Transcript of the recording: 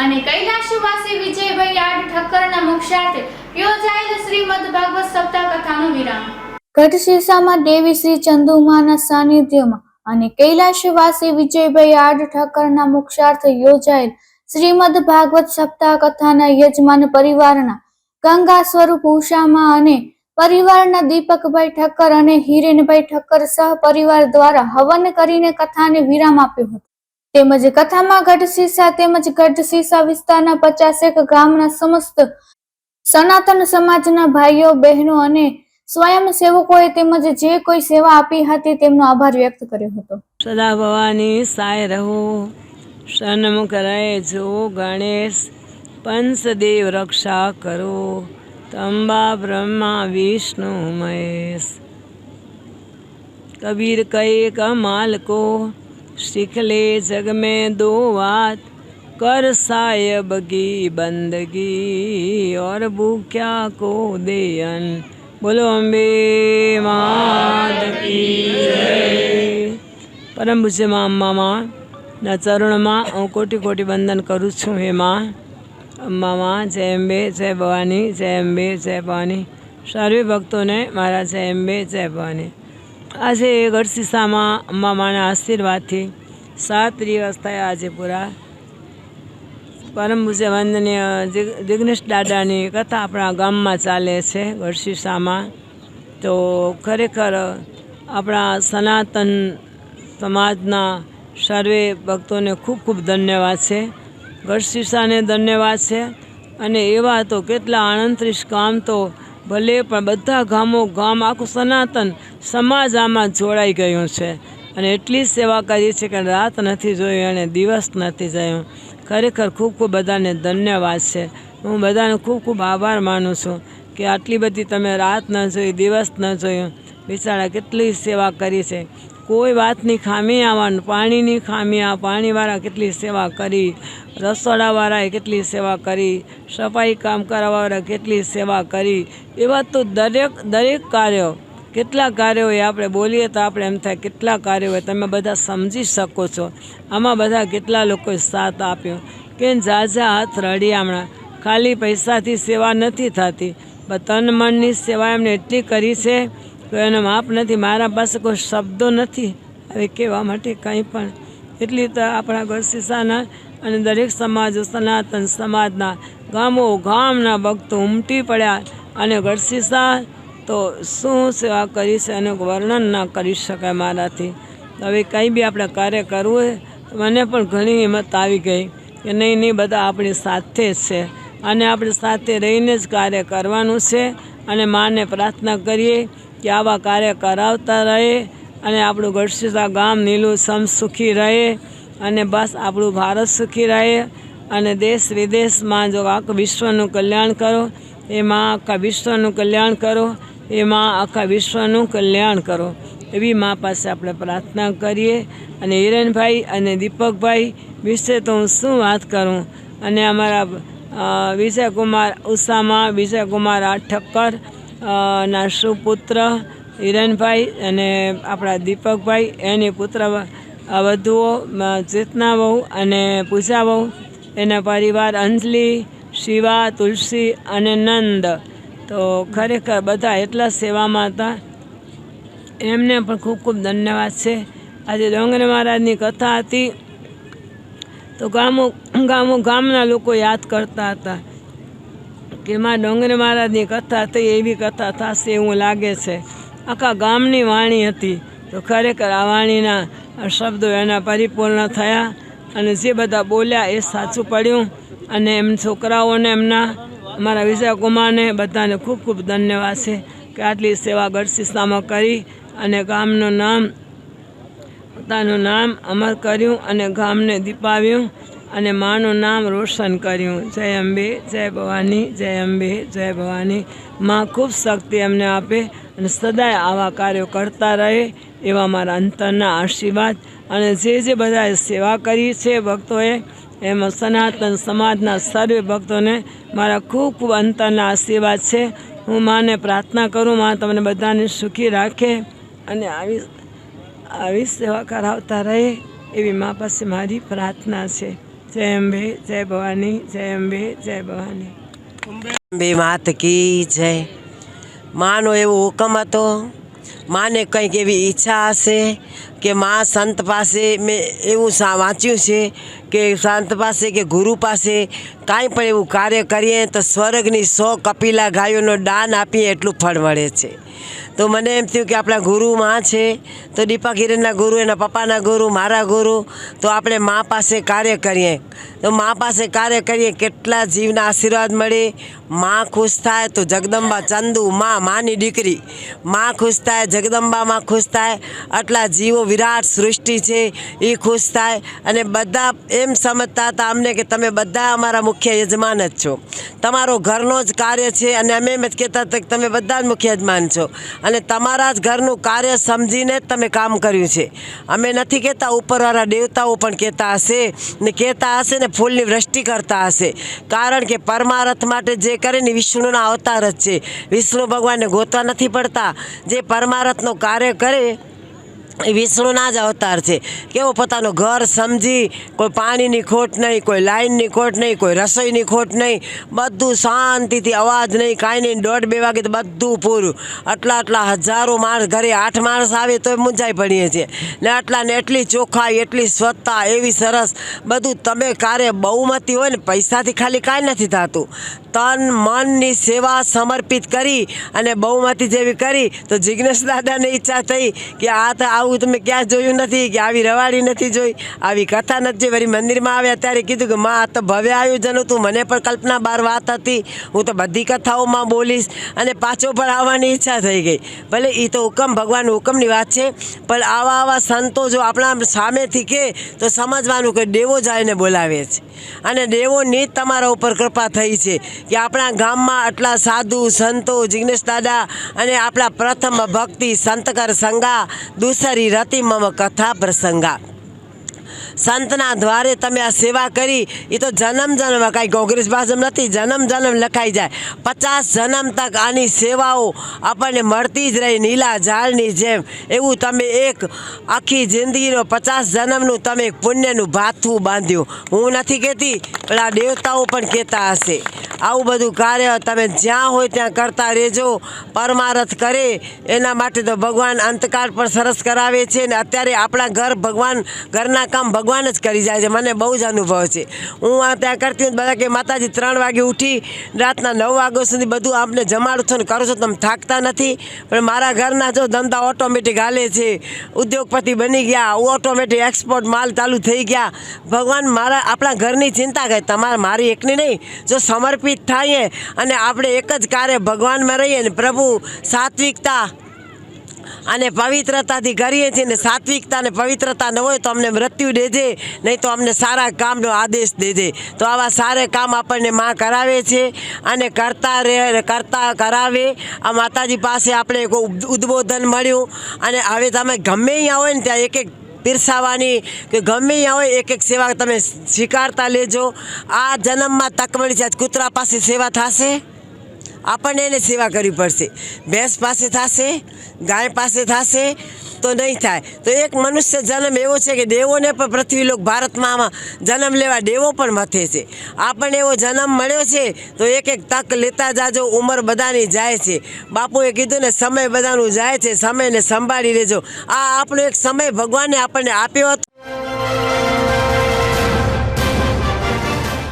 અને કૈલાશવાસી વિજયભાઈ આડ ઠક્કરના મુખ્યાર્થે યોજાયેલ શ્રીમદ ભાગવત સપ્તાહ કથાનો વિરામ. ગઢશીશામાં દેવી શ્રી ચંદુમાના સાનિધ્યમાં અને કૈલાશવાસી વિજયભાઈ આડ ઠક્કરના મુખ્યાર્થે યોજાયેલ શ્રીમદ ભાગવત સપ્તાહ કથાના યજમાન પરિવારના ગંગા સ્વરૂપ ઉષામાં અને પરિવારના દીપકભાઈ ઠક્કર અને હિરેનભાઈ ઠક્કર સહ પરિવાર દ્વારા હવન કરીને કથાને વિરામ આપ્યો હતો. તેમજ કથામાં ગઢશીશા તેમજ ગઢશીશા વિસ્તારના 50 ગામના સમસ્ત સનાતન સમાજના ભાઈઓ બહેનો અને સ્વયંસેવકોએ તેમજ જે કોઈ સેવા આપી હતી તેમનો આભાર વ્યક્ત કર્યો હતો. સદા ભવાની સાય રહો, સન્મુખ રહે જો ગણેશ, પંચદેવ રક્ષા કરો, તંબા બ્રહ્મા વિષ્ણુ મહેશ. कबीर कहे कमाल को सीख ले जग में दो बात, कर सायब की बंदगी और भूख्या को दे अन्न. बोलो अम्बे मात की जय. પરમ પૂજ્ય માં અંબામાં ના ચરણમાં હું કોટી કોટી વંદન કરું છું. હે માં અંબામાં જય અંબે, જય ભવાની, જય અંબે, જય ભવાની. સર્વે ભક્તોને મારા જય અંબે, જય ભવાની. આજે ગઢશીશામાં અંબામાના આશીર્વાદથી 7 દિવસ થયા આજે પૂરા. પરમ પૂજ્ય વંદનીય જિગ્નેશ દાદાની કથા આપણા ગામમાં ચાલે છે ગઢશીશામાં. તો ખરેખર આપણા સનાતન સમાજના સર્વે ભક્તોને ખૂબ ખૂબ ધન્યવાદ છે. ગઢશીશાને ધન્યવાદ છે. અને એવા તો કેટલા 38 ગામ તો ભલે, પણ બધા ગામ આખું સનાતન સમાજ આમાં જોડાઈ ગયું છે. અને એટલી સેવા કરી છે કે રાત નથી જોઈ અને દિવસ નથી જોયું. ખરેખર ખૂબ ખૂબ બધાને ધન્યવાદ છે. હું બધાનો ખૂબ ખૂબ આભાર માનું છું કે આટલી બધી તમે રાત ન જોઈ, દિવસ ન જોયું. બિચારા કેટલી સેવા કરી છે. કોઈ વાતની ખામી આવવાનું, પાણીની ખામી આ પાણીવાળા કેટલી સેવા કરી, રસોડાવાળાએ કેટલી સેવા કરી, સફાઈ કામ કરવાવાળા કેટલી સેવા કરી. એવા તો દરેક કાર્યો, કેટલા કાર્યો એ આપણે બોલીએ તો આપણે એમ થાય કેટલા કાર્યો હોય. તમે બધા સમજી શકો છો આમાં બધા કેટલા લોકોએ સાથ આપ્યો. કે ઝાઝા હાથ રડ્યા. હમણાં ખાલી પૈસાથી સેવા નથી થતી, પણ તન મનની સેવા એમને એટલી કરી છે તો એનો માપ નથી. મારા પાસે કોઈ શબ્દો નથી હવે કહેવા માટે કંઈ પણ. એટલી તો આપણા ગઢશીશાના અને દરેક સમાજો, સનાતન સમાજના ગામના ભક્તો ઉમટી પડ્યા. અને ગઢશીશા તો શું સેવા કરી છે એનું વર્ણન ના કરી શકાય મારાથી. હવે કંઈ બી આપણે કાર્ય કરવું હોય તો મને પણ ઘણી હિંમત આવી ગઈ કે નહીં બધા આપણી સાથે જ છે અને આપણે સાથે રહીને જ કાર્ય કરવાનું છે. અને માને પ્રાર્થના કરીએ કે આવા કાર્ય કરાવતા રહે અને આપણું ગઢશીશા ગામ નીલુંછમ સુખી રહે અને બસ આપણું ભારત સુખી રહે. અને દેશ વિદેશમાં જો આખા વિશ્વનું કલ્યાણ કરો, એમાં આખા વિશ્વનું કલ્યાણ કરો, એમાં આખા વિશ્વનું કલ્યાણ કરો એવી મા પાસે આપણે પ્રાર્થના કરીએ. અને હિરેનભાઈ અને દીપકભાઈ વિશે તો હું શું વાત કરું. અને અમારા વિજયકુમાર ઉષામાં, વિજયકુમાર ઠક્કર ના સુપુત્ર હિરેનભાઈ અને આપણા દીપકભાઈ, એની પુત્ર વધુઓ ચેતના બહુ અને પૂજા બહુ, એના પરિવાર અંજલિ, શિવા, તુલસી અને નંદ. તો ખરેખર બધા એટલા સેવામાં હતા. એમને પણ ખૂબ ખૂબ ધન્યવાદ છે. આજે ડોંગર મહારાજની કથા હતી તો ગામના લોકો યાદ કરતા હતા કે માં ડોંગર મહારાજની કથા હતી, એવી કથા થશે એવું લાગે છે. આખા ગામની વાણી હતી. તો ખરેખર આ વાણીના શબ્દો એના પરિપૂર્ણ થયા અને જે બધા બોલ્યા એ સાચું પડ્યું. અને એમ છોકરાઓને એમના અમારા વિજયકુમારને બધાને ખૂબ ખૂબ ધન્યવાદ છે કે આટલી સેવા ગઢશીશામાં કરી અને ગામનું નામ, પોતાનું નામ અમર કર્યું અને ગામને દીપાવ્યું અને માનું નામ રોશન કર્યું. જય અંબે, જય ભવાની, જય અંબે, જય ભવાની. માં ખૂબ શક્તિ એમને આપે અને સદાય આવા કાર્યો કરતા રહે એવા મારા અંતરના આશીર્વાદ. અને જે બધાએ સેવા કરી છે ભક્તોએ, એમાં સનાતન સમાજના સર્વે ભક્તોને મારા ખૂબ ખૂબ અંતરના આશીર્વાદ છે. હું માને પ્રાર્થના કરું, માં તમને બધાને સુખી રાખે અને આવી સેવા કરાવતા રહે એવી મા પાસે મારી પ્રાર્થના છે. जय अम्बे, जय भवानी, जय अम्बे, जय भवानी। અંબે માત કી જય। માનો એવો હુકમ હતો, માને કંઈક એવી ઈચ્છા હશે કે માં સંત પાસે મેં એવું વાંચ્યું છે કે સંત પાસે કે ગુરુ પાસે કાંઈ પણ એવું કાર્ય કરીએ તો સ્વર્ગની 100 કપિલા ગાયોનો દાન આપીએ એટલું ફળ મળે છે। તો મને એમ થયું કે આપણા ગુરુ માં છે, તો દીપા કિરણના ગુરુ, એના પપ્પાના ગુરુ, મારા ગુરુ, તો આપણે મા પાસે કાર્ય કરીએ। તો મા પાસે કાર્ય કરીએ, કેટલા જીવના આશીર્વાદ મળે, માં ખુશ થાય તો જગદંબા ચંદુ માની દીકરી માં ખુશ થાય, જગદંબા માં ખુશ થાય, આટલા જીવો વિરાટ સૃષ્ટિ છે એ ખુશ થાય। અને બધા એમ સમજતા હતા અમને કે તમે બધા અમારા મુખ્ય યજમાન જ છો, તમારો ઘરનો જ કાર્ય છે, અને અમે એમ જ કહેતા હતા કે તમે બધા જ મુખ્ય યજમાન છો અને તમારા જ ઘરનું કાર્ય સમજીને જ તમે કામ કર્યું છે। અમે નથી કહેતા, ઉપરવાળા દેવતાઓ પણ કહેતા હશે ને ને ફૂલની વૃષ્ટિ કરતા હશે, કારણ કે પરમાર્થ માટે જે કરે ને વિષ્ણુના અવતાર જ છે। વિષ્ણુ ભગવાનને ગોતવા નથી પડતા, જે પરમાર્થનો કાર્ય કરે એ વિષ્ણુના જ અવતાર છે। કેવો પોતાનું ઘર સમજી, કોઈ પાણીની ખોટ નહીં, કોઈ લાઇનની ખોટ નહીં, કોઈ રસોઈની ખોટ નહીં, બધું શાંતિથી, અવાજ નહીં, કાંઈ નહીં, 1:30-2 વાગે તો બધું પૂરું। આટલા હજારો માણસ, ઘરે 8 માણસ આવે તો મૂંઝાઈ પડીએ છીએ ને, આટલાને એટલી ચોખ્ખાઈ, એટલી સ્વચ્છતા, એવી સરસ બધું। તમે કાર્ય બહુમતી હોય ને, પૈસાથી ખાલી કાંઈ નથી થતું, તન મનની સેવા સમર્પિત કરી અને બહુમતી જેવી કરી। તો જિજ્ઞેશ દાદાને ઈચ્છા થઈ કે આ તો આવું તમે ક્યાં જોયું નથી, કે આવી રવાડી નથી જોઈ, આવી કથા નથી જોઈ। વળી મંદિરમાં આવ્યા ત્યારે કીધું કે માં આ તો ભવ્ય આયોજન હતું, મને પણ કલ્પના બહાર વાત હતી, હું તો બધી કથાઓમાં બોલીશ, અને પાછો પણ આવવાની ઈચ્છા થઈ ગઈ। ભલે એ તો હુકમ, ભગવાનનો હુકમની વાત છે, પણ આવા સંતો જો આપણા સામેથી કહે તો સમજવાનું કે દેવો જઈને બોલાવે છે, અને દેવોની જ તમારા ઉપર કૃપા થઈ છે કે આપણા ગામમાં આટલા સાધુ સંતો, જિજ્ઞેશ દાદા, અને આપણા પ્રથમ ભક્તિ સંતકર સંગા, દૂસરી રતિ મમ કથા પ્રસંગા। સંતના દ્વારે તમે આ સેવા કરી, એ તો જન્મ કાંઈ કોંગ્રેસ ભાષમ નથી, જન્મ લખાઈ જાય। 50 જન્મ તક આની સેવાઓ આપણને મળતી જ રહી, નીલા ઝાડની જેમ। એવું તમે એક આખી જિંદગીનો 50 જન્મનું તમે એક પુણ્યનું ભાથું બાંધ્યું। હું નથી કહેતી, પણ આ દેવતાઓ પણ કહેતા હશે। આવું બધું કાર્ય તમે જ્યાં હોય ત્યાં કરતા રહેજો। પરમાર્થ કરે એના માટે તો ભગવાન અંતકાળ પણ સરસ કરાવે છે, ને અત્યારે આપણા ઘરના કામ ભગવાન જ કરી જાય છે, મને બહુ જ અનુભવ છે। હું આ ત્યાં કરતી હું, બધા કે માતાજી 3 વાગે ઉઠી રાતના 9 વાગ્યા સુધી બધું આપને જમાડું છો ને કરું છો, તમે થાકતા નથી? પણ મારા ઘરના જો ધંધા ઓટોમેટિક હાલે છે, ઉદ્યોગપતિ બની ગયા, ઓટોમેટિક એક્સપોર્ટ માલ ચાલુ થઈ ગયા। ભગવાન આપણા ઘરની ચિંતા કરે, મારી એકની નહીં, જો સમર્પિત થઈએ અને આપણે એક જ કાર્ય ભગવાનમાં રહીએ ને, પ્રભુ સાત્વિકતા અને પવિત્રતાથી કરીએ છીએ, ને સાત્વિકતા અને પવિત્રતા ન હોય તો અમને મૃત્યુ દેજે, નહીં તો અમને સારા કામનો આદેશ દેજે। તો આવા સારા કામ આપણને માં કરાવે છે, અને કરતા કરાવે। આ માતાજી પાસે આપણે એક ઉદ્બોધન મળ્યું, અને હવે તમે ગમે અહીંયા હોય ને ત્યાં એક પીરસાવાની કે ગમે અહીંયા હોય એક સેવા તમે સ્વીકારતા લેજો। આ જન્મમાં તક મળી છે, આજ કૂતરા પાસે સેવા થશે, આપણને એને સેવા કરવી પડશે। ભેંસ પાસે થશે, ગાય પાસે થશે તો નહીં થાય। તો એક મનુષ્ય જન્મ એવો છે કે દેવોને પણ પૃથ્વીલોક ભારતમાં જન્મ લેવા દેવો પણ મથે છે। આપણને એવો જન્મ મળ્યો છે તો એક તક લેતા જાજો। ઉંમર બધાની જાય છે, બાપુએ કીધું ને સમય બધાનું જાય છે, સમયને સંભાળી લેજો। આ આપણો એક સમય ભગવાને આપણને આપ્યો હતો।